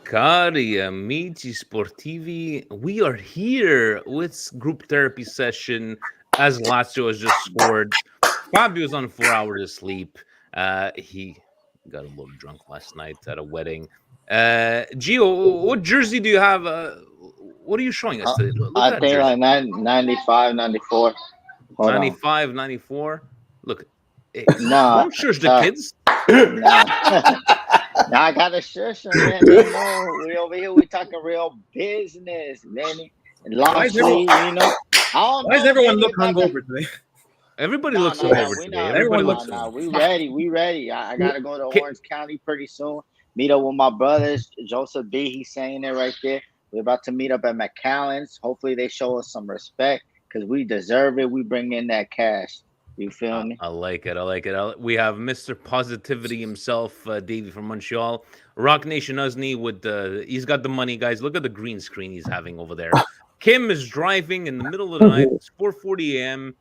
Cari amici sportivi, we are here with group therapy session as Lazio has just scored. Fabio's on 4 hours of sleep. He got a little drunk last night at a wedding. Gio, what jersey do you have? What are you showing us today? Look I at that think jersey. like 95, 94. Hold on. 95, 94. Look, hey, Nah, don't shush the uh, kids. nah. Now I got a shush 'em, man. They know we over here. We talking real business, Manny. Why Long is everyone, sleeve, you know. I don't why does know everyone Manny look about the. hungover today? Everybody No, looks no, no. hungover We today. not. Everybody Everyone No, looks looks no. hungover. We ready. We ready. I gotta go to Ki- Orange County pretty soon. Meet up with my brothers. Joseph B. He's saying it right there. We're about to meet up at McAllen's. Hopefully they show us some respect because we deserve it. We bring in that cash. You feel me? I like it. I like it. We have Mr. Positivity himself, Davey from Montreal. Rock Nation Usney with he's got the money, guys. Look at the green screen he's having over there. Kim is driving in the middle of the night. It's 4:40 a.m.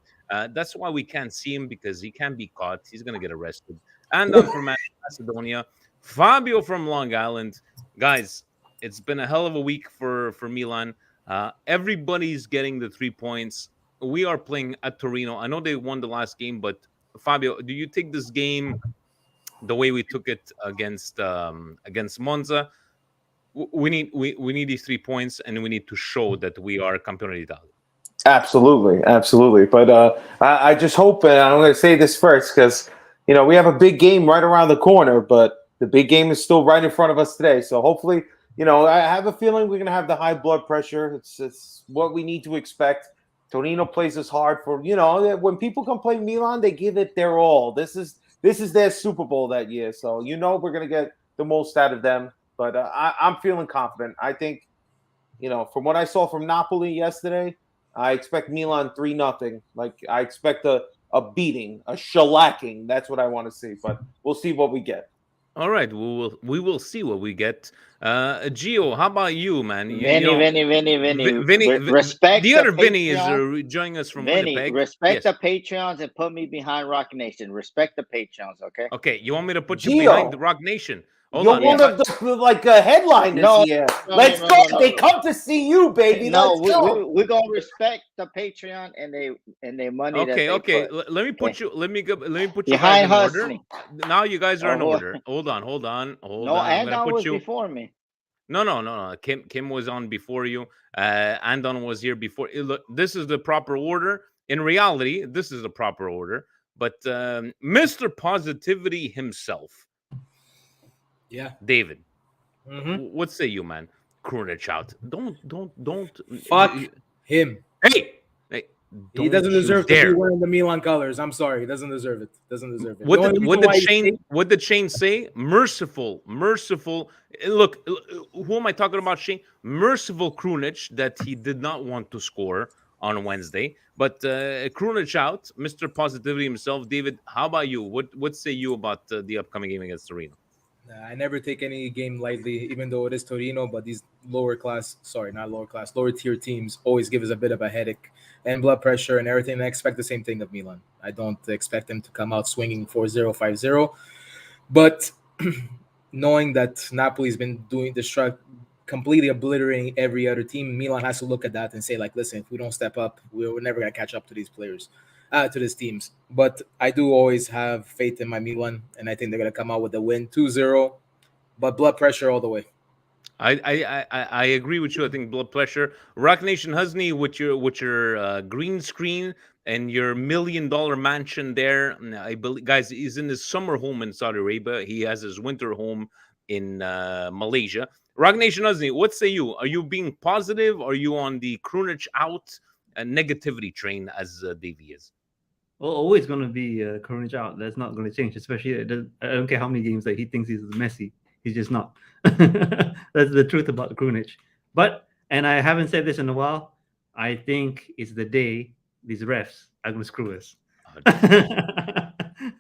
That's why we can't see him because he can be caught. He's gonna get arrested. And I'm from Macedonia. Fabio from Long Island, guys. It's been a hell of a week for Milan. Everybody's getting the 3 points. We are playing at Torino. I know they won the last game, but Fabio, do you take this game the way we took it against Monza? We need these 3 points, and we need to show that we are Campione d'Italia. Absolutely, absolutely. But I just hope, and I'm going to say this first because we have a big game right around the corner, but the big game is still right in front of us today. So hopefully, I have a feeling we're going to have the high blood pressure. It's what we need to expect. Torino plays us hard for when people come play Milan, they give it their all. This is their Super Bowl that year, so we're going to get the most out of them. But I'm feeling confident. I think from what I saw from Napoli yesterday. I expect Milan 3-0. Like I expect a beating, a shellacking. That's what I want to see. But we'll see what we get. All right, we will see what we get. Gio, how about you, man? Vinny, Vinny, Vinny, Vinny. Respect The the other Vinny is Patreon. joining us from Vinny, Winnipeg. respect Yes. the Patreons and put me behind Rock Nation. Respect the Patreons, okay? Okay, you want me to put you behind the Gio, Rock Nation? Hold you're on. one Yeah. of the headliners No, here. no, no, Let's no, go. no, no, They no. come to see you, baby. No, Let's we go. we we gonna respect the Patreon and their money that Okay, they okay. put. Let me Okay, put you. Let me put you guys behind in order. hustling. Now you guys are in Oh, order. Hold on, hold on, hold no, on. I'm gonna Andon put was you. before me. No, no, no, no. Kim was on before you. Andon was here before. Look, this is the proper order. In reality, this is the proper order. But Mr. Positivity himself, Yeah. David, Mm-hmm. what say you, man? Krunic out. Don't. Fuck him. Hey, hey, He doesn't don't you deserve to be dare. wearing the Milan colors. I'm sorry. He doesn't deserve it. Doesn't deserve it. The only What reason did why he's Shane? safe, What did Shane say? Merciful, merciful. Look, who am I talking about? Shane, merciful Krunic that he did not want to score on Wednesday, but Krunic out. Mr. Positivity himself, David. How about you? What say you about the upcoming game against Torino? I never take any game lightly, even though it is Torino. But these lower class, sorry, not lower class, lower tier teams always give us a bit of a headache and blood pressure and everything. I expect the same thing of Milan. I don't expect them to come out swinging 4-0, 5-0. But knowing that Napoli's been doing the struck, completely obliterating every other team, Milan has to look at that and say, like, listen, if we don't step up, we're never going to catch up to these players, to these teams. But I do always have faith in my Milan, and I think they're going to come out with a win 2-0, but blood pressure all the way. I agree with you. I think blood pressure. Rock Nation Husney with your green screen and your $1 million mansion there. I believe, guys, he's in his summer home in Saudi Arabia. He has his winter home in Malaysia. Rock Nation Husney, what say you? Are you being positive? Are you on the Krunic out negativity train as Davey is? Well, always going to be Courage out. That's not going to change, especially I don't care how many games that he thinks he's Messi. He's just not. That's the truth about Krunic. But, and I haven't said this in a while, I think it's the day these refs are going to screw us.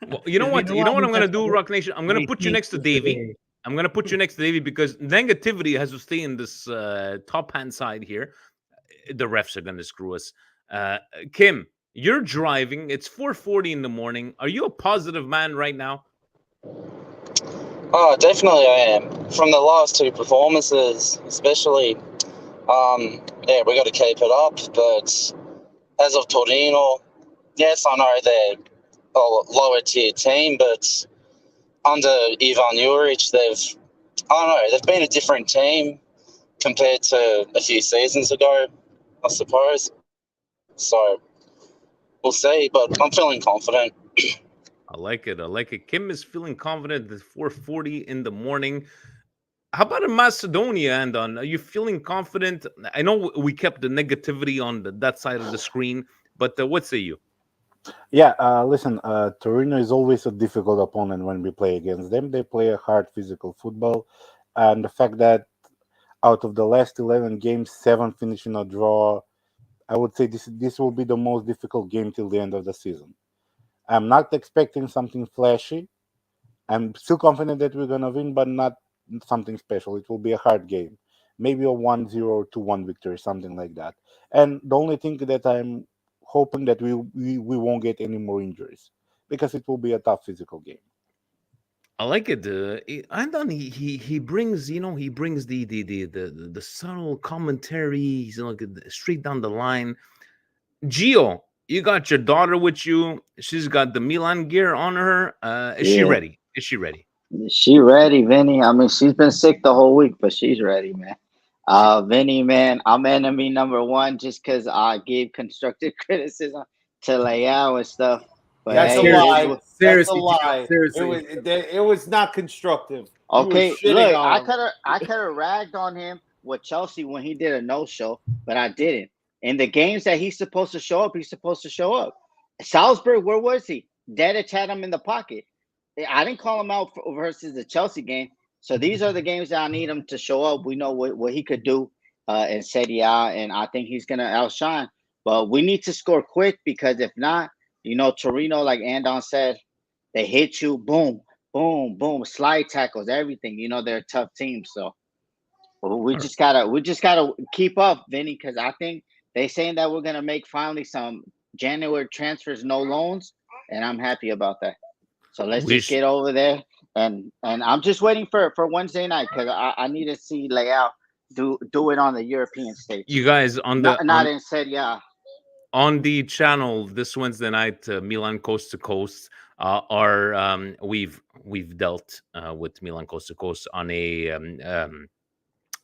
Well, you know what? You know what I'm going to do, Rock Nation? I'm going to put you next to Davey. Today. I'm going to put you next to Davey because negativity has to stay in this top hand side here. The refs are going to screw us. Kim, you're driving. It's 4:40 in the morning. Are you a positive man right now? Oh, definitely I am. From the last two performances, especially, yeah, we got to keep it up. But as of Torino, yes, I know they're a lower tier team, but under Ivan Juric, they've been a different team compared to a few seasons ago, I suppose. So we'll see, but I'm feeling confident. I like it. I like it. Kim is feeling confident at 4:40 in the morning. How about in Macedonia, Andon? Are you feeling confident? I know we kept the negativity on that side of the screen, but what say you? Yeah, listen, Torino is always a difficult opponent when we play against them. They play a hard physical football, and the fact that out of the last 11 games, 7 finish in a draw, I would say this will be the most difficult game till the end of the season. I'm not expecting something flashy. I'm still confident that we're gonna win, but not something special. It will be a hard game, maybe a 1-0 to 1 victory, something like that. And the only thing that I'm hoping that we won't get any more injuries because it will be a tough physical game. I like it. Andon, he brings, he brings the subtle commentary. He's like straight down the line. Gio, you got your daughter with you. She's got the Milan gear on her. Is she Yeah, ready? Is she ready? she ready, Vinny. I mean, she's been sick the whole week, but she's ready, man. She, Vinny, man, I'm enemy number one just because I gave constructive criticism to Leao and stuff. But That's a hey, it is Seriously, lie. what. That's a seriously, Gio, lie. seriously. It was not constructive. You were Okay, shitting look, on him. I could have ragged on him with Chelsea when he did a no show, but I didn't. In the games that he's supposed to show up, he's supposed to show up. Salzburg, where was he? Dedic had him in the pocket. I didn't call him out versus the Chelsea game. So these are the games that I need him to show up. We know what he could do in Serie A, and I think he's gonna outshine. But we need to score quick because if not, Torino, like Andon said, they hit you, boom, boom, boom, slide tackles, everything. They're a tough team, so we all right. just gotta keep up, Vinny, because I think they saying that we're gonna make finally some January transfers, no loans, and I'm happy about that. So let's We just sh- get over there, and I'm just waiting for Wednesday night because I need to see Leao do it on the European stage, you guys on the not in Serie A. on the channel this Wednesday night, Milan Coast to Coast. Are we've dealt with Milan Coast to Coast on a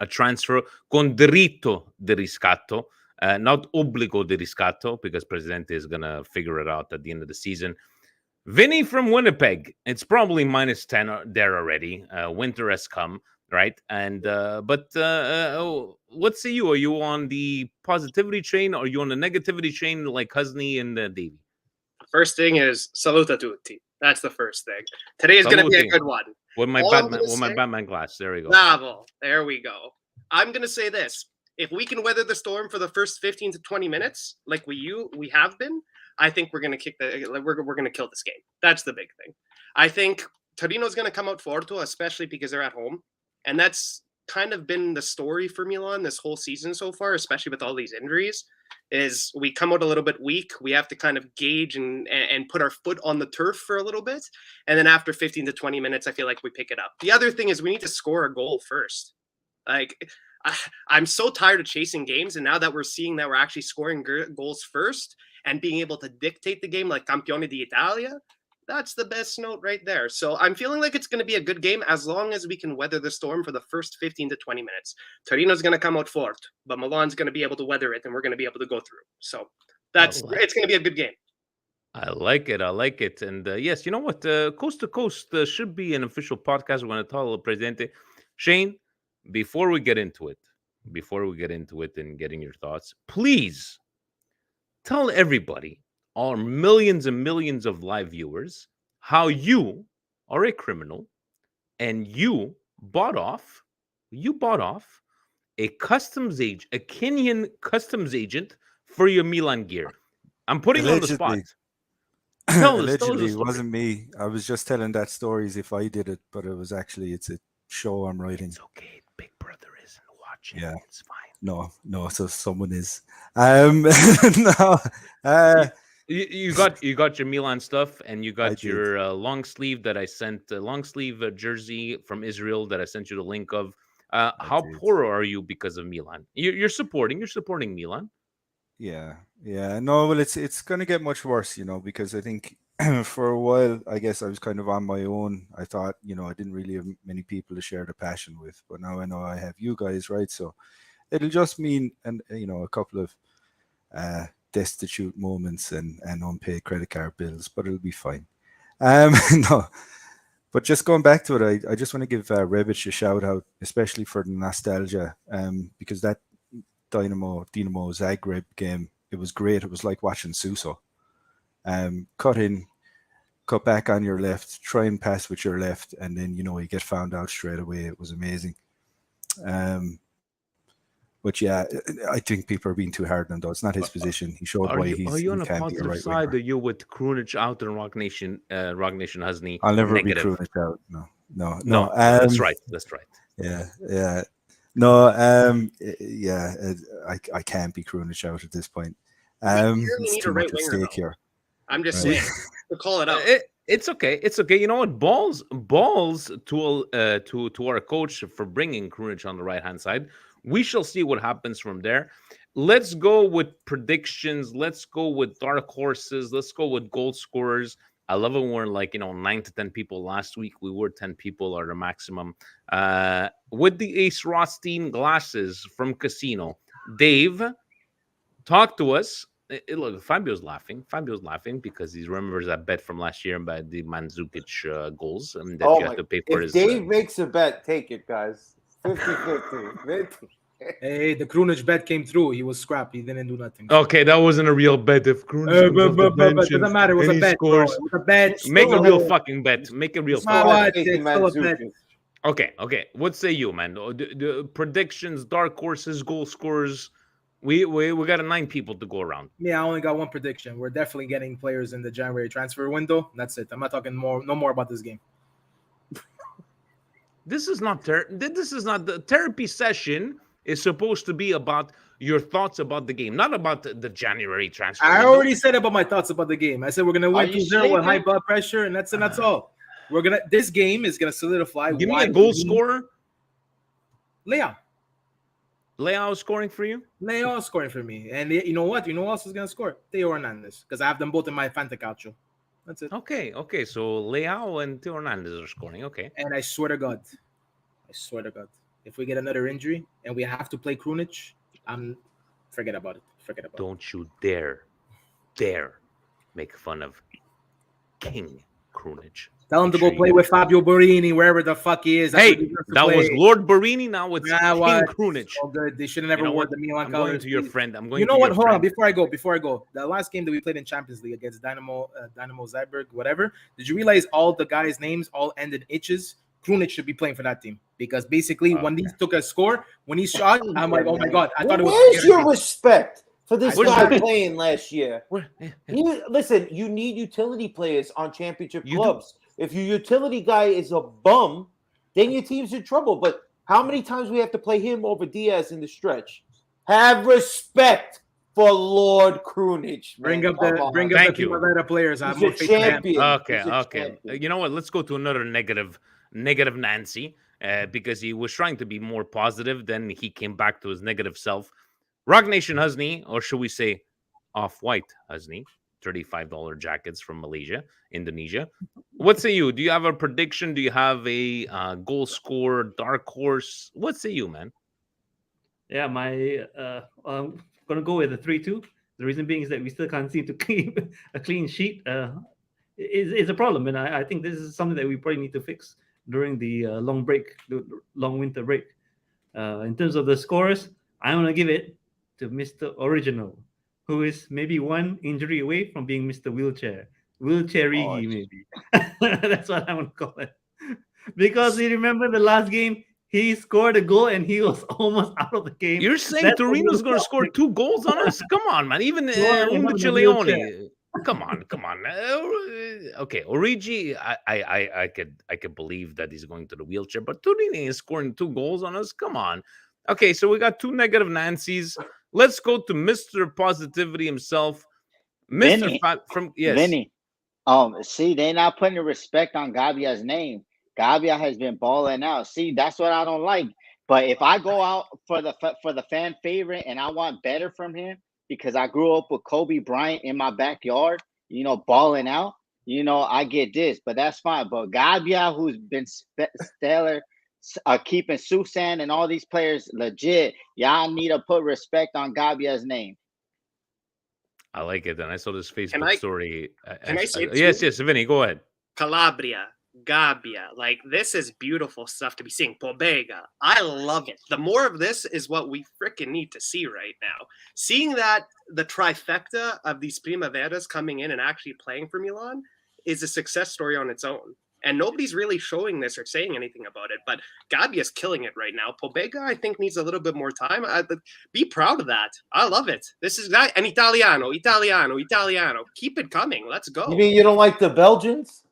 transfer con diritto di riscatto, not obbligo di riscatto, because Presidente is gonna figure it out at the end of the season. Vinny from Winnipeg. It's probably -10 there already. Winter has come, right? And what say you? Are you on the positivity train? Or are you on the negativity train like Husney and Davey? First thing is saluta tutti. That's the first thing. Today is going to be a Saluti. good one. With my All I'm Batman, gonna with my say- Batman glass. There we go. Bravo. There we go. I'm going to say this. If we can weather the storm for the first 15 to 20 minutes, like we have been, I think we're going to we're going to kill this game. That's the big thing. I think Torino's going to come out forte, especially because they're at home. And that's kind of been the story for Milan this whole season so far, especially with all these injuries, is we come out a little bit weak. We have to kind of gauge and put our foot on the turf for a little bit. And then after 15 to 20 minutes, I feel like we pick it up. The other thing is we need to score a goal first. Like, I'm so tired of chasing games. And now that we're seeing that we're actually scoring goals first and being able to dictate the game like Campione d'Italia, that's the best note right there. So I'm feeling like it's going to be a good game as long as we can weather the storm for the first 15 to 20 minutes. Torino's going to come out forte, but Milan's going to be able to weather it, and we're going to be able to go through. So it's going to be a good game. I like it. I like it. And yes, you know what? Coast to Coast should be an official podcast. We're going to tell Presidente. Shane, before we get into it and getting your thoughts, please tell everybody, our millions and millions of live viewers, how you are a criminal and you bought off a Kenyan customs agent for your Milan gear. I'm putting you on the spot. Tell us the Allegedly, it story. wasn't me. I was just telling that story as if I did it, but it's a show I'm writing. It's okay. Big Brother isn't watching. Yeah. It's fine. No, so someone is. No. You got your Milan stuff, and you got your long sleeve that I sent, long sleeve jersey from Israel that I sent you the link of. How did. poor are you because of Milan? You're supporting Milan. Yeah, yeah. No, well, it's gonna get much worse, because I think for a while, I guess I was kind of on my own. I thought, I didn't really have many people to share the passion with, but now I know I have you guys, right? So it'll just mean, and a couple of destitute moments and unpaid credit card bills, but it'll be fine. No, but just going back to it, I just want to give Rebic a shout out, especially for the nostalgia, because that Dinamo Zagreb game, it was great. It was like watching Suso. Cut in, cut back on your left, try and pass with your left, and then you get found out straight away. It was amazing. But yeah, I think people are being too hard on him, though. It's not his position. He showed why Are you on he a can't be a positive right side, winger. or you with Krunic out and Rock Nation Husney? I'll never negative? be Krunic out. No. That's right. That's right. Yeah. No, yeah, I can't be Krunic out at this point. clearly It's need too a much right at winger, stake though. here. I'm just Right. saying. To call it out. It's okay. It's okay. You know what? Balls to our coach for bringing Krunic on the right hand side. We shall see what happens from there. Let's go with predictions. Let's go with dark horses. Let's go with goal scorers. I love it when we're like 9 to 10 people. Last week we were 10 people are the maximum. With the Ace Rothstein glasses from Casino, Dave, talk to us. Look, Fabio's laughing because he remembers that bet from last year about the Mandzukic goals that you have to pay for if his. Dave makes a bet, take it, guys. 50-50. Hey, the Krunic bet came through. He was scrapped. He didn't do nothing. Okay, that wasn't a real bet. If Krunic comes off the bench doesn't matter. It was and a he bet, bro. scores, It was a bet. make a real Still, fucking bet. Make a real it's not fucking what. bet. It's still a bet. Okay. What say you, man? The predictions, dark horses, goal scorers. We got 9 people to go around. Yeah, I only got one prediction. We're definitely getting players in the January transfer window. That's it. I'm not talking no more about this game. This is not the therapy session. Is supposed to be about your thoughts about the game, not about the January transfer. I already said about my thoughts about the game. I said we're gonna win 2-0 with high blood pressure, and that's all. This game is gonna solidify. Give me a goal scorer. Leao scoring for you. Leao scoring for me, and you know what? You know who else is gonna score? Theo Hernandez, because I have them both in my Fantacalcio. That's it. Okay. So Leao and Theo Hernandez are scoring. Okay. And I swear to God, if we get another injury and we have to play Krunic, forget about it. Don't you dare make fun of King Krunic. Tell him to go play with Fabio Borini wherever the fuck he is. Hey, that was Lord Borini. Now it's King Krunic. Oh, good. They should have never worn the Milan colors. I'm going to your friend. You know what? Hold on. Before I go. The last game that we played in Champions League against Dynamo Zagreb, whatever. Did you realize all the guys' names all ended itches? Krunic should be playing for that team because basically when he took a score, when he shot, I'm like, oh my God. I thought it was. Where's your respect for this guy playing last year? Listen, you need utility players on championship clubs. If your utility guy is a bum, then your team's in trouble. But how many times we have to play him over Diaz in the stretch? Have respect for Lord Krunic. Bring up the players. I'm a champion. Okay. You know what? Let's go to another negative Nancy, because he was trying to be more positive. Then he came back to his negative self. Rock Nation Husney, or should we say Off-White Husney, $35 jackets from Indonesia. What say you? Do you have a prediction? Do you have a goal scorer, dark horse? What say you, man? Yeah, I'm gonna go with a 3-2. The reason being is that we still can't seem to keep a clean sheet. It's a problem, and I think this is something that we probably need to fix during the long winter break. In terms of the scores, I'm gonna give it to Mr. Original, who is maybe one injury away from being Mr. Wheelchair Rigi, maybe. That's what I'm gonna call it. Because you remember the last game, he scored a goal and he was almost out of the game. You're saying Torino's going to score 2 goals on us? Come on, man. Even Chileone. Come on. Okay, Origi, I could believe that he's going to the wheelchair, but Torino is scoring 2 goals on us. Come on. Okay, so we got 2 negative Nancys. Let's go to Mr. Positivity himself, Mr. Vinny, from yes. Vinny. See, they not putting the respect on Gabia's name. Gabia has been balling out. See, that's what I don't like. But if I go out for the fan favorite and I want better from him because I grew up with Kobe Bryant in my backyard, balling out, I get this. But that's fine. But Gabia, who's been stellar, keeping Susan and all these players legit, y'all need to put respect on Gabia's name. I like it. And I saw this Facebook I- story. can I say yes, too? yes, Vinny, go ahead. Calabria, Gabia, like this is beautiful stuff to be seeing. Pobega, I love it. The more of this is what we freaking need to see right now. Seeing that the trifecta of these Primaveras coming in and actually playing for Milan is a success story on its own. And nobody's really showing this or saying anything about it. But Gabia's killing it right now. Pobega, I think, needs a little bit more time. Be proud of that. I love it. This is an Italiano. Keep it coming. Let's go. You mean you don't like the Belgians?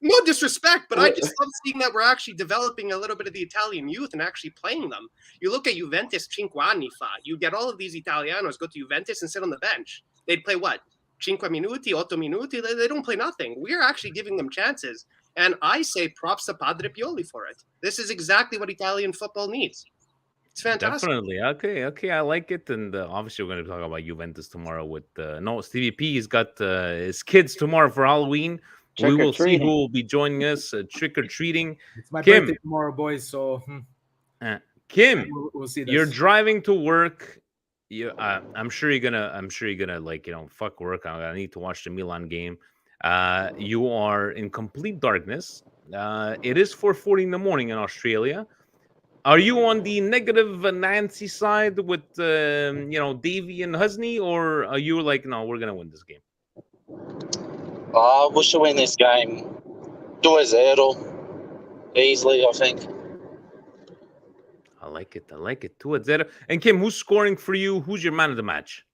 No disrespect, but I just love seeing that we're actually developing a little bit of the Italian youth and actually playing them. You look at Juventus 5 anni fa. You get all of these Italianos go to Juventus and sit on the bench. They'd play what? 5 minuti, 8 minuti. They don't play nothing. We're actually giving them chances. And I say props to Padre Pioli for it. This is exactly what Italian football needs. It's fantastic. Definitely. Okay. I like it. And obviously, we're going to talk about Juventus tomorrow with Stevie P. He's got his kids tomorrow for Halloween. We will see who will be joining us trick or treating. It's my Kim. birthday tomorrow, boys. So, Kim, we'll see this. You're driving to work. I'm sure you're gonna like fuck work. I need to watch the Milan game. You are in complete darkness. It is 4:40 in the morning in Australia. Are you on the negative Nancy side with Davey and Husney, or are you like, no, we're gonna win this game? We should win this game 2-0 easily, I think. I like it. 2-0. And Kim, who's scoring for you? Who's your man of the match?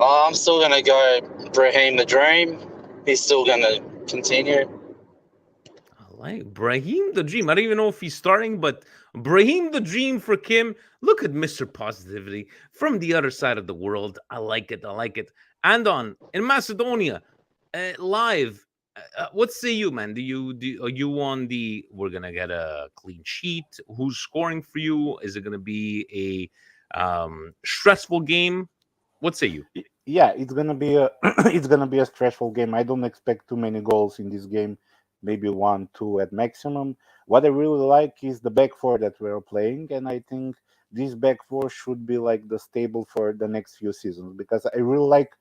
I'm still going to go Brahim the Dream. He's still going to continue. I like Brahim the Dream. I don't even know if he's starting, but Brahim the Dream for Kim. Look at Mr. Positivity from the other side of the world. I like it. And in Macedonia, live. What say you, man? Are you on the we're gonna get a clean sheet? Who's scoring for you? Is it gonna be a stressful game? What say you? Yeah, it's gonna be a stressful game. I don't expect too many goals in this game. Maybe 1, 2 at maximum. What I really like is the back four that we're playing, and I think this back four should be like the stable for the next few seasons, because I really like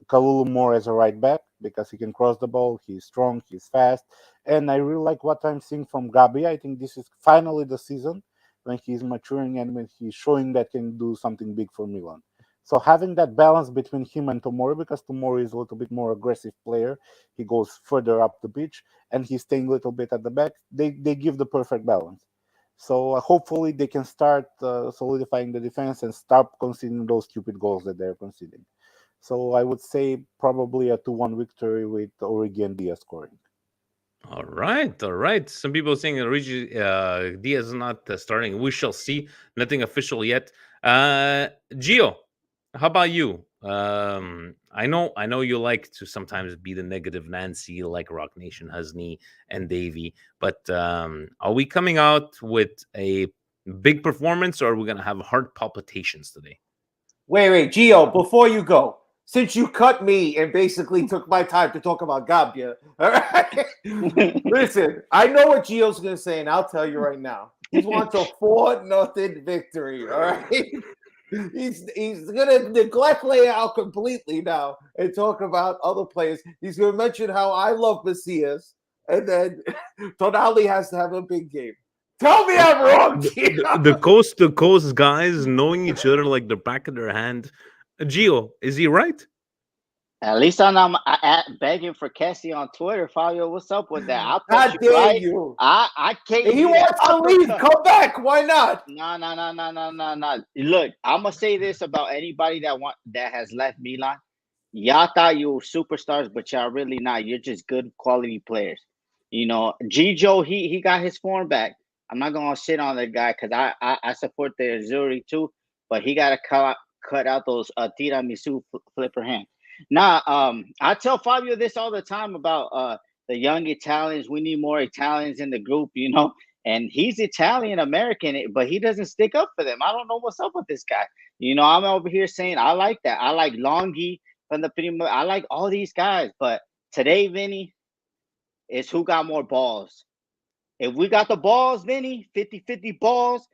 Kalulu more as a right back because he can cross the ball, he's strong, he's fast, and I really like what I'm seeing from Gabi. I think this is finally the season when he's maturing and when he's showing that he can do something big for Milan. So having that balance between him and Tomori, because Tomori is a little bit more aggressive player, he goes further up the pitch and he's staying a little bit at the back, they give the perfect balance. So hopefully they can start solidifying the defense and stop conceding those stupid goals that they're conceding. So I would say probably a 2-1 victory with Origi and Diaz scoring. All right. Some people saying Origi Diaz is not starting. We shall see. Nothing official yet. Gio, how about you? I know you like to sometimes be the negative Nancy, like Rock Nation, Husney, and Davey. But are we coming out with a big performance, or are we gonna have heart palpitations today? Wait, Gio, before you go, since you cut me and basically took my time to talk about Gabia, all right? Listen, I know what Gio's going to say, and I'll tell you right now. He wants a 4-0 victory, all right? He's going to neglect layout completely now and talk about other players. He's going to mention how I love Macias, and then Tonali has to have a big game. Tell me I'm wrong, Gio. The coast to coast guys knowing each other like the back of their hand. Gio, is he right? At least I'm not begging for Kessie on Twitter. Fabio, what's up with that? I'll How put you dare right. you? I can't. He wants to leave. Come back. Why not? No. Look, I'm gonna say this about anybody that has left Milan. Y'all thought you were superstars, but y'all really not. You're just good quality players. Gigio, he got his form back. I'm not gonna shit on the guy because I support the Azzurri too, but he gotta cut out those tiramisu flipper hands. Nah, I tell Fabio this all the time about the young Italians. We need more Italians in the group, you know. And he's Italian American, but he doesn't stick up for them. I don't know what's up with this guy. You know, I'm over here saying I like that. I like Longhi from the Primo. I like all these guys, but today, Vinny, is who got more balls. If we got the balls, Vinny, 50-50 balls,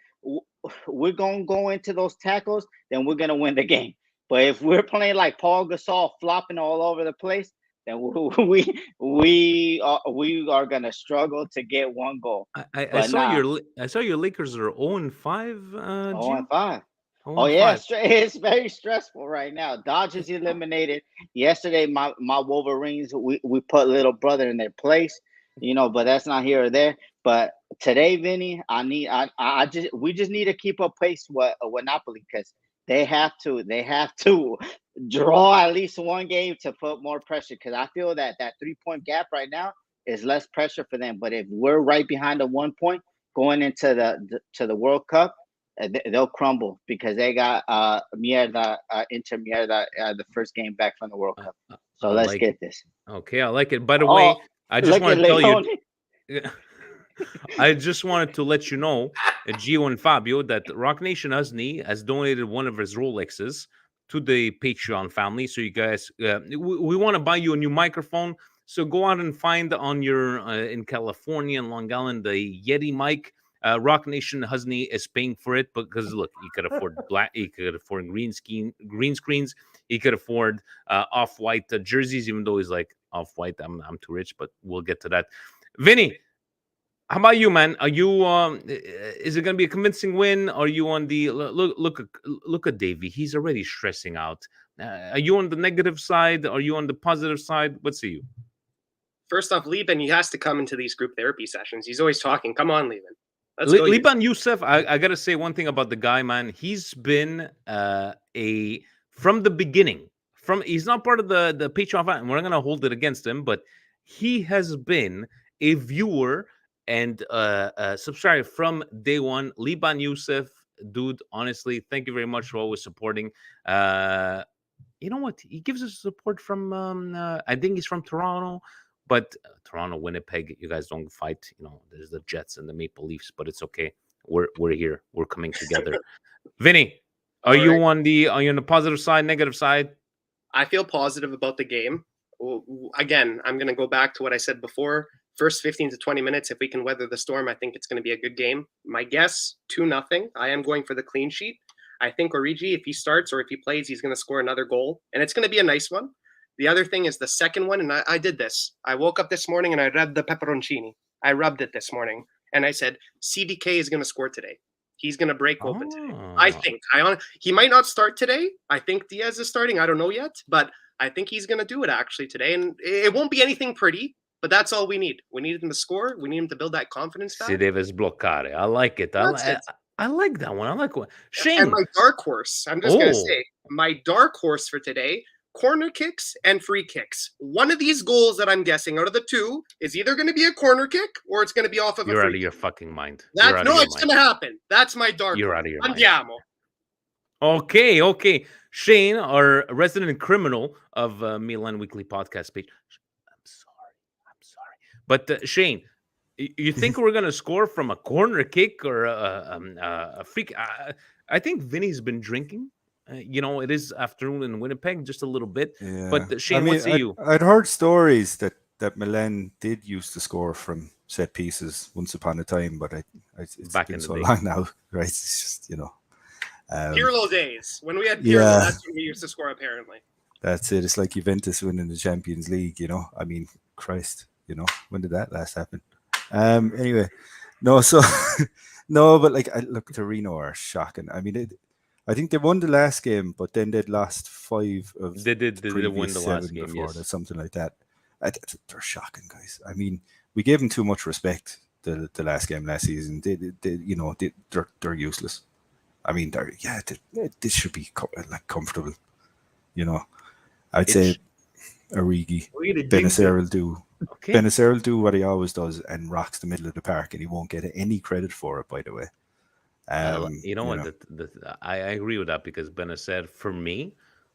we're going to go into those tackles, then we're going to win the game. But if we're playing like Paul Gasol, flopping all over the place, then we are going to struggle to get one goal. I saw your Lakers are 0-5. 0-5. Oh yeah, it's very stressful right now. Dodgers eliminated yesterday. My Wolverines, we put little brother in their place, you know, but that's not here or there. But today, Vinny, we just need to keep up pace with Napoli, because they have to draw at least one game to put more pressure, because I feel that 3-point gap right now is less pressure for them. But if we're right behind the 1 point going into the World Cup, they'll crumble, because they got Inter Mierda the first game back from the World Cup. So let's get this. Okay, I like it. By the way, I just want to tell you. I just wanted to let you know, Gio and Fabio, that Rock Nation Husney has donated one of his Rolexes to the Patreon family. So you guys, we want to buy you a new microphone. So go out and find on your in California and Long Island the Yeti mic. Rock Nation Husney is paying for it because look, he could afford he could afford green screens, he could afford off-white jerseys, even though he's like off-white. I'm too rich, but we'll get to that. Vinny, how about you, man? Are you is it going to be a convincing win? Are you on the look at Davey? He's already stressing out. Are you on the negative side? Are you on the positive side? What say you? First off, Liban, he has to come into these group therapy sessions. He's always talking. Come on, Liban. Liban Youssef, I gotta say one thing about the guy, man. He's been from the beginning. He's not part of the Patreon fan. We're not gonna hold it against him, but he has been a viewer and subscriber from day one. Liban Youssef, dude, honestly, thank you very much for always supporting. You know what? He gives us support from I think he's from Toronto. But Toronto, Winnipeg, you guys don't fight. You know, there's the Jets and the Maple Leafs, but it's okay. We're here. We're coming together. Vinny, are you on the positive side, negative side? I feel positive about the game. Again, I'm going to go back to what I said before. First 15 to 20 minutes, if we can weather the storm, I think it's going to be a good game. My guess, 2-0. I am going for the clean sheet. I think Origi, if he starts or if he plays, he's going to score another goal, and it's going to be a nice one. The other thing is the second one, and I did this. I woke up this morning and I read the pepperoncini. I rubbed it this morning, and I said, CDK is going to score today. He's going to break open today. I think. He might not start today. I think Diaz is starting. I don't know yet, but I think he's going to do it actually today. And it won't be anything pretty, but that's all we need. We need him to score. We need him to build that confidence back. Si deves bloccare. I like it. I like that one. I like one. Shane. And my dark horse, I'm just going to say, my dark horse for today, corner kicks and free kicks. One of these goals that I'm guessing out of the two is either going to be a corner kick or it's going to be off of You're a free out of your fucking mind. It's going to happen. That's my dark You're horse. out of your Andiamo. Mind. Okay. Shane, our resident criminal of Milan Weekly Podcast page. I'm sorry. But Shane, you think we're going to score from a corner kick or a free kick? I think Vinny's been drinking. You know, it is afternoon in Winnipeg, just a little bit. Yeah. But Shane, what say you? I'd heard stories that Milan did used to score from set pieces once upon a time, but it's back been in the so day. long now, right? It's just, you know. Pirlo days. When we had Pirlo, that's when we used to score, apparently. That's it. It's like Juventus winning the Champions League, you know. I mean, Christ, you know, when did that last happen? Anyway, no, so no, but like, look, Torino are shocking. I mean, I think they won the last game, but then they'd lost 5 of they did win the last game before, yes. Something like that. They're shocking, guys. I mean, we gave them too much respect the last game last season. They're useless. I mean, this should be like comfortable. You know, I'd say Origi, Benacer will do. Okay. Benacer will do what he always does and rocks the middle of the park, and he won't get any credit for it, by the way. You know what? I agree with that because Benacer, for me,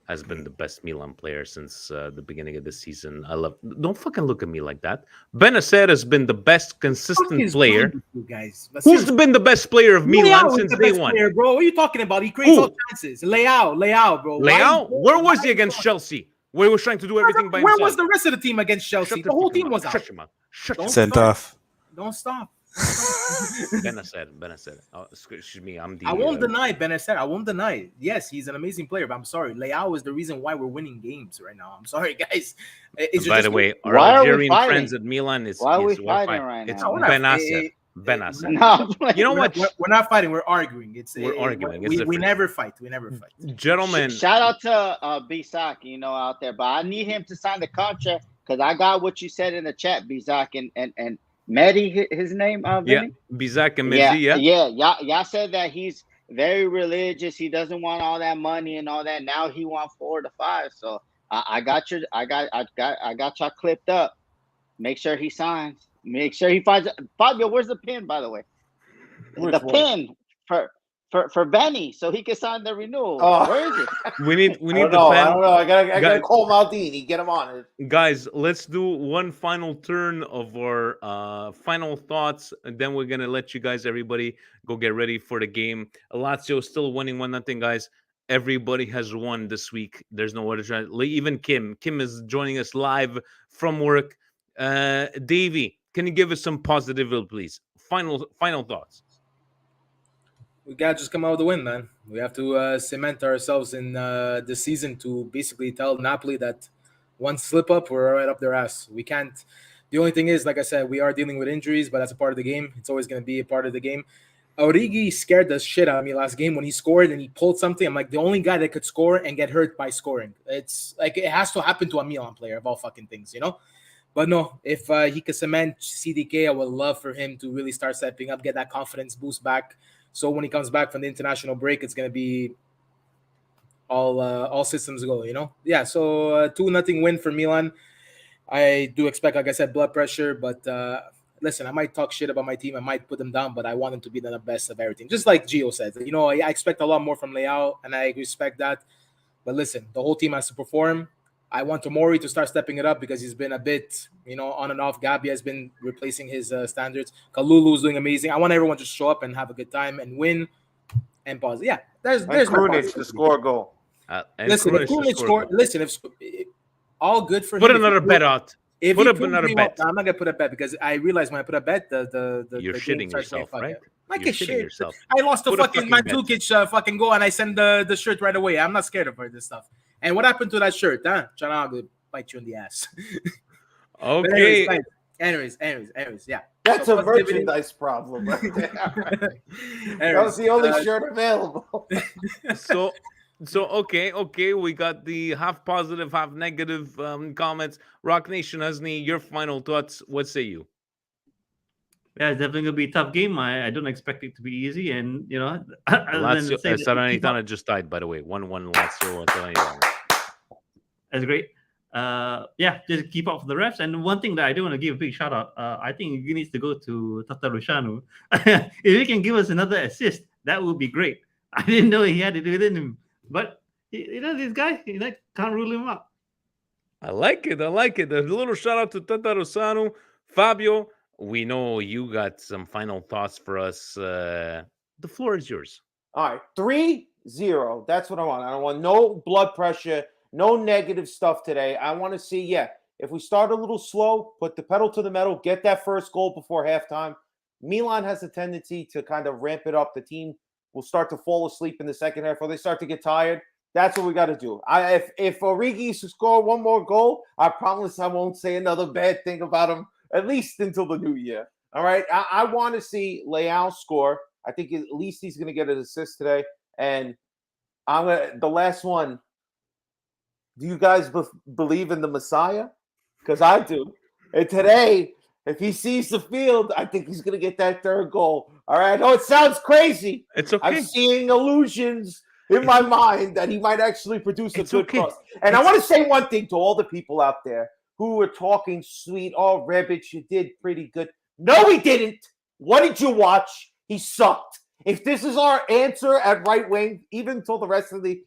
has been the best Milan player since the beginning of the season. I love. Don't fucking look at me like that. Benacer has been the best Fuck consistent is player. wrong with you guys? But Who's seriously, been the best player of Milan Leao is since the day best one? player, bro. What are you talking about? He creates Who? all chances. Leao, bro. Leao? Where was he against Chelsea? Where he was trying to do everything by Where himself? was the rest of the team against Chelsea? Shut The whole fucking team mouth. was out. Shut your mouth. Shut your Don't mouth. Sent start. off. Don't stop. Benacer. Oh, excuse me. I'm the. I won't deny Benacer. I won't deny it. Yes, he's an amazing player, but I'm sorry. Leao is the reason why we're winning games right now. I'm sorry, guys. By the way, our Why are we Algerian fighting? friends at Milan is Why are we is fighting right It's now? No, we're not. Benacer. Benacer. No, You know what? We're not fighting. We're arguing. We're arguing. It's We different. never fight. We never fight. Gentlemen, shout out to Bisak, out there. But I need him to sign the contract because I got what you said in the chat, Bisak and Mehdi, his name. yeah, Vinny? Bizak and Mehdi, yeah. Y'all said that he's very religious. He doesn't want all that money and all that. Now he wants 4 to 5. So I got y'all clipped up. Make sure he signs. Make sure he finds Fabio. Where's the pin, by the way? The pin for Benny, so he can sign the renewal. Oh. Where is it? We need the pen. I don't know. I gotta call Maldini. Get him on it. Guys, let's do one final turn of our final thoughts, and then we're gonna let you guys, everybody, go get ready for the game. Lazio still winning 1-0, guys. Everybody has won this week. There's no other try. Even Kim. Kim is joining us live from work. Davey, can you give us some positivity, please? Final thoughts. We gotta just come out with a win, man. We have to cement ourselves in this season to basically tell Napoli that one slip up, we're right up their ass. We can't. The only thing is, like I said, we are dealing with injuries, but that's a part of the game. It's always going to be a part of the game. Origi scared the shit out of me last game when he scored and he pulled something. I'm like, the only guy that could score and get hurt by scoring. It's like it has to happen to a Milan player of all fucking things, But no, if he could cement CDK, I would love for him to really start stepping up, get that confidence boost back. So when he comes back from the international break, it's going to be all systems go, Yeah, so 2-0 win for Milan. I do expect, like I said, blood pressure, but listen, I might talk shit about my team. I might put them down, but I want them to be the best of everything. Just like Gio said, I expect a lot more from Leao, and I respect that. But listen, the whole team has to perform. I want Tomori to start stepping it up because he's been a bit, on and off. Gabi has been replacing his standards. Kalulu is doing amazing. I want everyone to show up and have a good time and win and pause. Yeah, there's Krunic to score a goal. Listen, if Krunic score, if all good for him. Put another bet out. Put up another bet. I'm not gonna put a bet because I realize when I put a bet, you're shitting yourself, right? Like you're a shit. Yourself. I lost the Put fucking Mandzukic fucking goal, and I send the shirt right away. I'm not scared of this stuff. And what happened to that shirt, huh? Chana will bite you in the ass. Okay. Anyways, yeah. That's a merchandise problem right there. That was the only shirt available. So okay. We got the half positive, half negative comments. Rock Nation Husney, your final thoughts. What say you? Yeah, it's definitely gonna be a tough game. I don't expect it to be easy, and Lazio, Salernitana just died, by the way. 1-1 Lazio. That's great. Yeah, just keep up for the refs. And one thing that I do want to give a big shout out, I think he needs to go to Tatarusanu. If he can give us another assist, that would be great. I didn't know he had it within him, but this guy, can't rule him out. I like it. A little shout out to Tatarusanu. Fabio, we know you got some final thoughts for us. The floor is yours. All right, 3-0. That's what I want. I don't want no blood pressure. No negative stuff today. I want to see, if we start a little slow, put the pedal to the metal, get that first goal before halftime. Milan has a tendency to kind of ramp it up. The team will start to fall asleep in the second half or they start to get tired. That's what we got to do. If Origi score one more goal, I promise I won't say another bad thing about him, at least until the new year. All right? I want to see Leao score. I think at least he's going to get an assist today. And the last one, do you guys believe in the Messiah? Because I do. And today, if he sees the field, I think he's going to get that third goal. All right? I know it sounds crazy. It's okay. I'm seeing illusions in my mind that he might actually produce a good cross. And I want to say one thing to all the people out there who are talking sweet. Rebic, you did pretty good. No, he didn't. What did you watch? He sucked. If this is our answer at right wing, even till the rest of the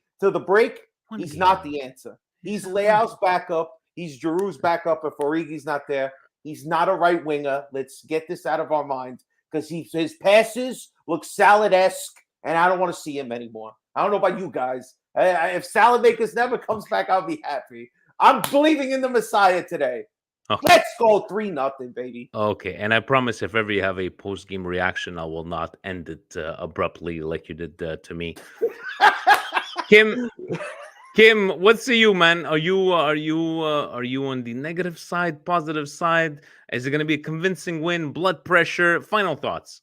break, he's not the answer. He's Leao's backup. He's Giroud's backup if Origi's not there. He's not a right winger. Let's get this out of our minds because his passes look Salad-esque, and I don't want to see him anymore. I don't know about you guys. If Salad-makers never comes back, I'll be happy. I'm believing in the Messiah today. Okay. Let's go 3-0, baby. Okay, and I promise if ever you have a post-game reaction, I will not end it abruptly like you did to me. Kim, what say you, man? Are you on the negative side, positive side? Is it going to be a convincing win? Blood pressure? Final thoughts.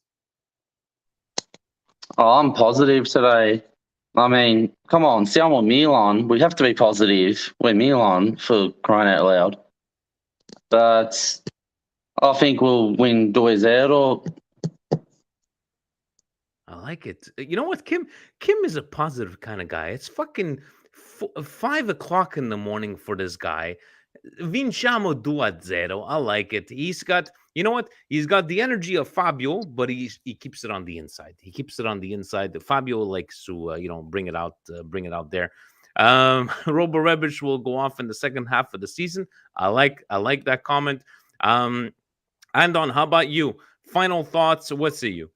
Oh, I'm positive today. I mean, come on, siamo Milan. We have to be positive. We're Milan, for crying out loud. But I think we'll win 2-0. I like it. You know what, Kim? Kim is a positive kind of guy. It's fucking 5 o'clock in the morning for this guy. Vinciamo 2-0. I like it. He's got, you know what? He's got the energy of Fabio, but he keeps it on the inside. He keeps it on the inside. Fabio likes to, bring it out there. Robo Rebic will go off in the second half of the season. I like that comment. Andon, how about you? Final thoughts. What say you?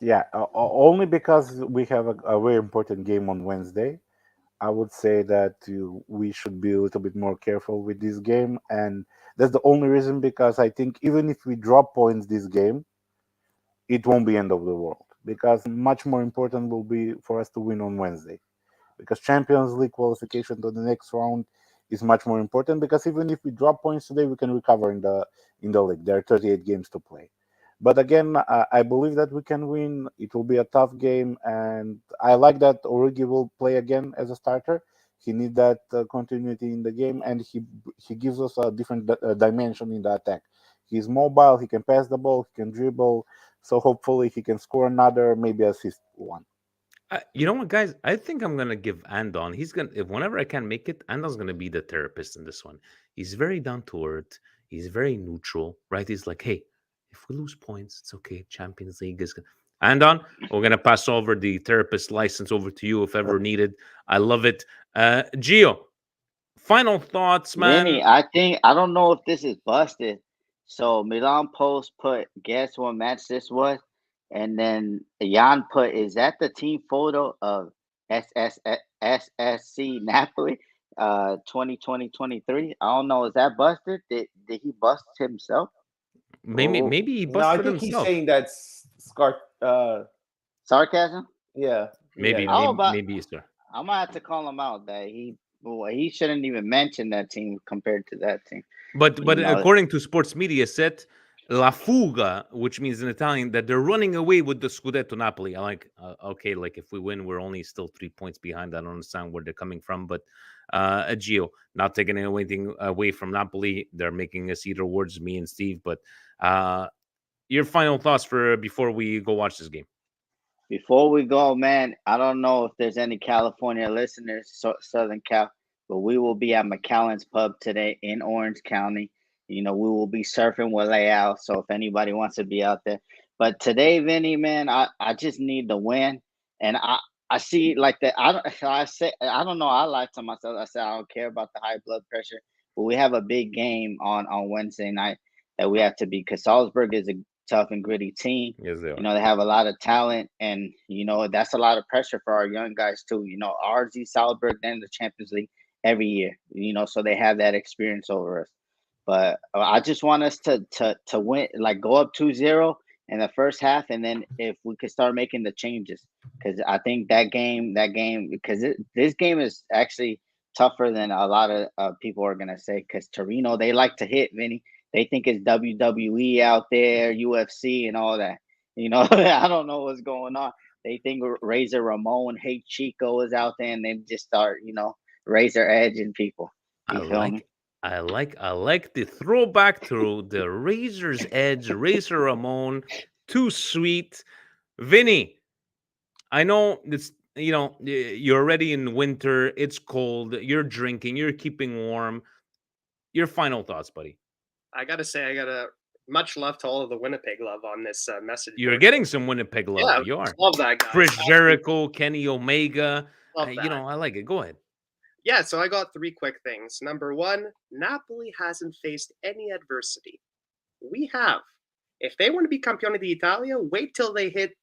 Yeah, only because we have a very important game on Wednesday. I would say that we should be a little bit more careful with this game, and that's the only reason. Because I think even if we drop points this game, it won't be end of the world. Because much more important will be for us to win on Wednesday. Because Champions League qualification to the next round is much more important. Because even if we drop points today, we can recover in the league. There are 38 games to play. But again, I believe that we can win. It will be a tough game, and I like that Origi will play again as a starter. He needs that continuity in the game, and he gives us a different dimension in the attack. He's mobile. He can pass the ball. He can dribble. So hopefully he can score another, maybe assist one. You know what, guys? I think I'm gonna give Andon. He's gonna, if whenever I can make it, Andon's gonna be the therapist in this one. He's very down to earth. He's very neutral, right? He's like, hey, if we lose points, it's okay. Champions League is good. Andon, we're gonna pass over the therapist license over to you if ever needed. I love it. Gio, final thoughts, man. Vinny, I don't know if this is busted. So Milan Post put, guess what match this was? And then Jan put, is that the team photo of SSC Napoli 2020-23? I don't know. Is that busted? Did he bust himself? Maybe he busted No, I think himself. he's saying that's Sarcasm? Yeah. Maybe, yeah. maybe, sir. I'm gonna have to call him out that he shouldn't even mention that team compared to that team. But according to sports media set, La Fuga, which means in Italian that they're running away with the Scudetto Napoli. I like, okay, like if we win, we're only still 3 points behind. I don't understand where they're coming from, but Gio, not taking anything away from Napoli. They're making us eat towards me and Steve. But your final thoughts before we go watch this game? Before we go, man, I don't know if there's any California listeners, Southern Cal, but we will be at McAllen's Pub today in Orange County. We will be surfing with Leal, so if anybody wants to be out there. But today, Vinny, man, I just need the win, and I see like that. I don't know. I lied to myself. I said I don't care about the high blood pressure, but we have a big game on Wednesday night that we have to beat because Salzburg is a tough and gritty team. Yes, they are. They have a lot of talent, and that's a lot of pressure for our young guys too. RZ Salzburg, then the Champions League every year. So they have that experience over us. But I just want us to win, like go up 2-0 in the first half, and then if we could start making the changes, because I think that game, because this game is actually tougher than a lot of people are gonna say. Because Torino, they like to hit, Vinny. They think it's WWE out there, UFC, and all that. I don't know what's going on. They think Razor Ramon, Hey Chico is out there, and they just start, razor edging people. You feel me? I like the throwback to the Razor's Edge, Razor Ramon. Too sweet. Vinny, I know it's, you're already in winter. It's cold. You're drinking. You're keeping warm. Your final thoughts, buddy. I gotta say, I gotta Much love to all of the Winnipeg love on this message. You're board. getting some Winnipeg love. Yeah, You are. love that guy. Chris Jericho, Kenny Omega. Love You that. know, I like it. Go ahead. Yeah, so I got 3 quick things. Number 1, Napoli hasn't faced any adversity. We have. If they want to be Campione d'Italia, wait till they hit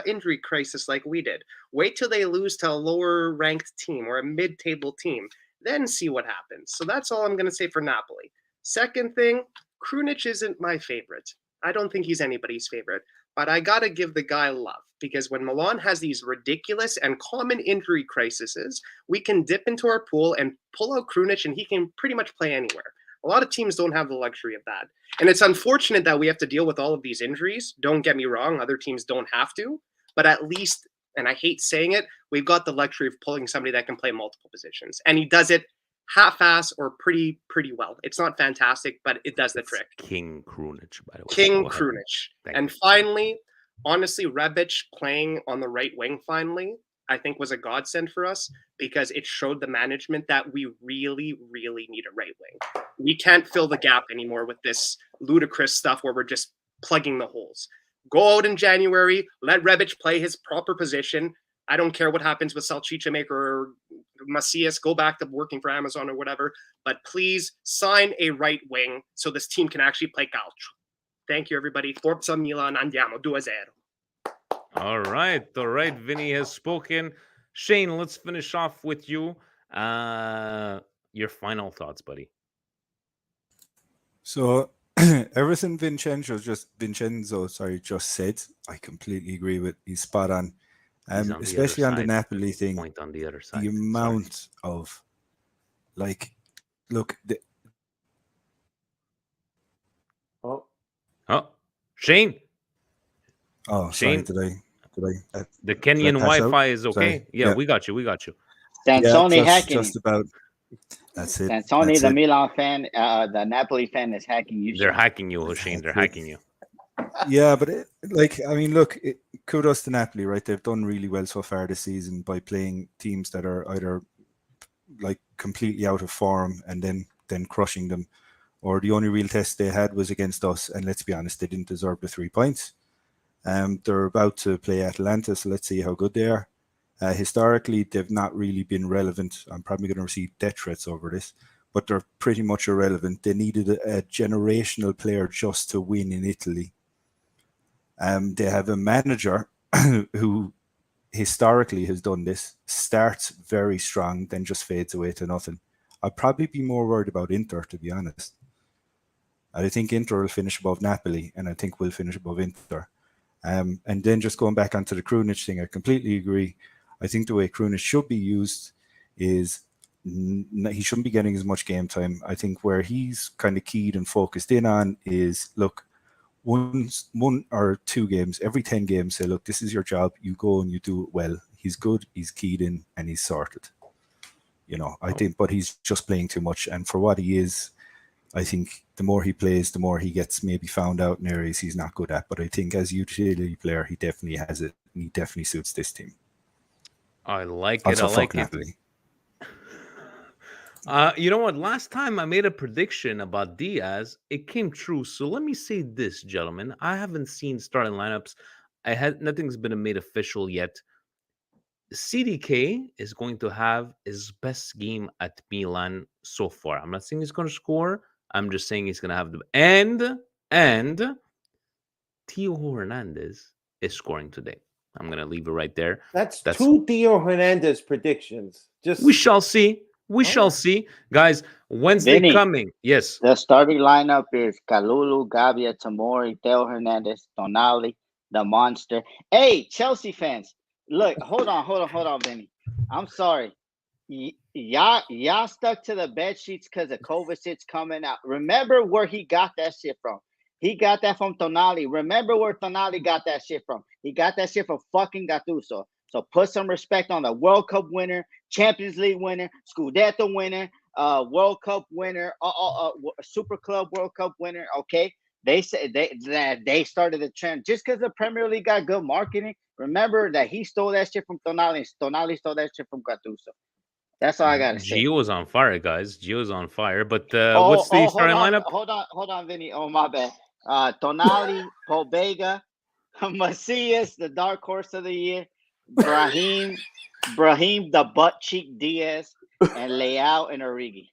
injury crisis like we did. Wait till they lose to a lower ranked team or a mid-table team. Then see what happens. So that's all I'm going to say for Napoli. Second thing, Krunic isn't my favorite. I don't think he's anybody's favorite. But I got to give the guy love because when Milan has these ridiculous and common injury crises, we can dip into our pool and pull out Krunic and he can pretty much play anywhere. A lot of teams don't have the luxury of that. And it's unfortunate that we have to deal with all of these injuries. Don't get me wrong, other teams don't have to. But at least, and I hate saying it, we've got the luxury of pulling somebody that can play multiple positions. And he does it half-ass or pretty well. It's not fantastic, but it does the trick. King Krunic, by the way. King Go ahead. Krunic. Thank And you. finally, honestly, Rebic playing on the right wing finally, I think was a godsend for us because it showed the management that we really, really need a right wing. We can't fill the gap anymore with this ludicrous stuff where we're just plugging the holes. Go out in January, let Rebic play his proper position. I don't care what happens with Salchicha Maker or Macias, go back to working for Amazon or whatever, but please sign a right wing so this team can actually play calcio. Thank you, everybody. Forza Milan, andiamo, 2-0. All right. Vinny has spoken. Shane, let's finish off with you. Your final thoughts, buddy. So everything Vincenzo just said, I completely agree with. He's spot on. Especially on the Napoli thing, Point on the other side. the amount of look. Shane. Oh, Shane? sorry. Did I? The Kenyan pass out? Wi-Fi is okay. Sorry. Yeah, we got you. Sansoni hacking. Just about. That's it. Sansoni, That's the it. Milan fan, the Napoli fan is hacking you. They're Shane. hacking you, Hussein. They're hacking you. Yeah, but kudos to Napoli, right? They've done really well so far this season by playing teams that are either completely out of form and then crushing them, or the only real test they had was against us. And let's be honest, they didn't deserve the 3 points. They're about to play Atalanta, so let's see how good they are. Historically, they've not really been relevant. I'm probably going to receive death threats over this, but they're pretty much irrelevant. They needed a generational player just to win in Italy. They have a manager who historically has done this, starts very strong, then just fades away to nothing. I'd probably be more worried about Inter, to be honest. I think Inter will finish above Napoli, and I think we'll finish above Inter. And then just going back onto the Krunic thing, I completely agree. I think the way Krunic should be used is he shouldn't be getting as much game time. I think where he's kind of keyed and focused in on is, look, one or 2 games, every 10 games, say, look, this is your job. You go and you do it well. He's good, he's keyed in, and he's sorted. I think, but he's just playing too much. And for what he is, I think the more he plays, the more he gets maybe found out in areas he's not good at. But I think as a utility player, he definitely has it. And he definitely suits this team. I like it. Also, I like fuck it. Napoli. You know what? Last time I made a prediction about Diaz, it came true. So let me say this, gentlemen. I haven't seen starting lineups. Nothing's been made official yet. CDK is going to have his best game at Milan so far. I'm not saying he's going to score. I'm just saying he's going to have the and Theo Hernandez is scoring today. I'm going to leave it right there. That's 2 Theo Hernandez predictions. We shall see. We shall see. Guys, Wednesday Vinny, coming. Yes. The starting lineup is Kalulu, Gabia, Tamori, Theo Hernandez, Tonali, the monster. Hey, Chelsea fans. Look, hold on, Vinny. I'm sorry. Y'all stuck to the bed sheets because of Kovacic's coming out. Remember where he got that shit from. He got that from Tonali. Remember where Tonali got that shit from. He got that shit from fucking Gattuso. So put some respect on the World Cup winner, Champions League winner, Scudetto winner, World Cup winner, Super Club World Cup winner. Okay, they said they started the trend just because the Premier League got good marketing. Remember that he stole that shit from Tonali. And Tonali stole that shit from Gattuso. That's all I gotta say. Gio's on fire, guys. Gio's on fire. But what's the starting lineup? Hold on, Vinny. Oh, my bad. Tonali, Pobega, Macias, the dark horse of the year, Brahim the butt cheek Diaz, and Leao and Origi.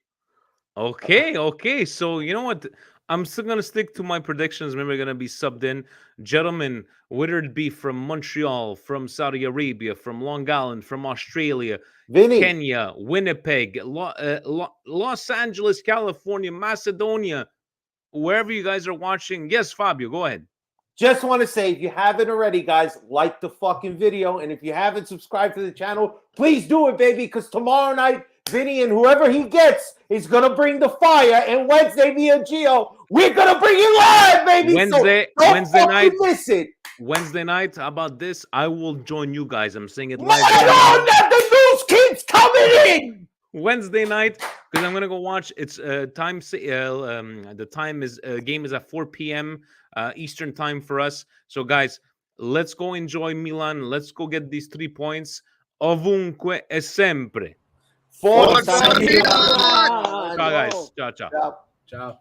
Okay. So you know what? I'm still gonna stick to my predictions. Maybe we're gonna be subbed in, gentlemen. Whether it be from Montreal, from Saudi Arabia, from Long Island, from Australia, Vinny, Kenya, Winnipeg, Los Angeles, California, Macedonia, wherever you guys are watching. Yes, Fabio, go ahead. just want to say, if you haven't already, guys, like the fucking video. And if you haven't subscribed to the channel, please do it, baby, because tomorrow night, Vinny and whoever he gets is going to bring the fire. And Wednesday, me and Gio, we're going to bring it live, baby. Wednesday night. miss it. Wednesday night, how about this? I will join you guys. I'm saying it No, live. not the news kids coming in. Wednesday night, because I'm gonna go watch. It's the time is game is at 4 p.m. Eastern time for us. So guys, let's go enjoy Milan. Let's go get these 3 points. Ovunque e sempre. Forza Forza Milan. Milan. Ciao guys. Ciao. Ciao. Ciao.